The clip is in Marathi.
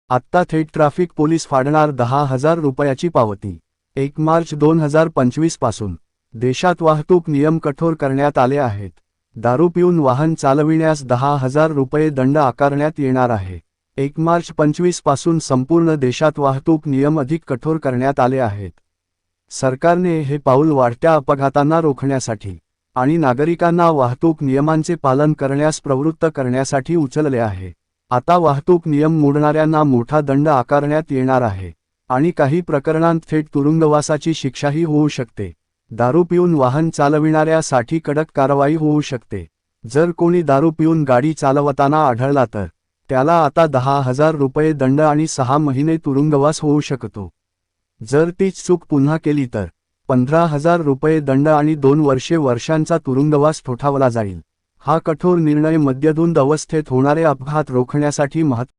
आत्ता थेट ट्रॅफिक पोलीस फाडणार 10,000 रुपयाची पावती। 1 मार्च 2025 पासून देशात वाहतूक नियम कठोर करण्यात आले आहेत। दारू पिऊन वाहन चालविण्यास 10,000 रुपये दंड आकारण्यात येणार आहे। 1 मार्च 25 पासून संपूर्ण देशात वाहतूक नियम अधिक कठोर करण्यात आले आहेत। सरकारने हे पाऊल वाढत्या अपघातांना रोखण्यासाठी आणि नागरिकांना वाहतूक नियमांचे पालन करण्यास प्रवृत्त करण्यासाठी उचलले आहे। आता वाहतूक नियम मोडणाऱ्यांना मोठा दंड आकारण्यात येणार आहे आणि काही प्रकरणांत थेट तुरुंगवासाची शिक्षाही होऊ शकते। दारू पिऊन वाहन चालविणाऱ्यासाठी कडक कारवाई होऊ शकते। जर कोणी दारू पिऊन गाडी चालवताना आढळला तर त्याला आता 10,000 रुपये दंड आणि 6 महिने तुरुंगवास होऊ शकतो। जर तीच चूक पुन्हा केली तर 15,000 रुपये दंड आणि 2 वर्षांचा तुरुंगवास ठोठावला जाईल। हा कठोर निर्णय मद्यधुंद अवस्थेत होणारे अपघात रोखण्यासाठी महत्त्वाचा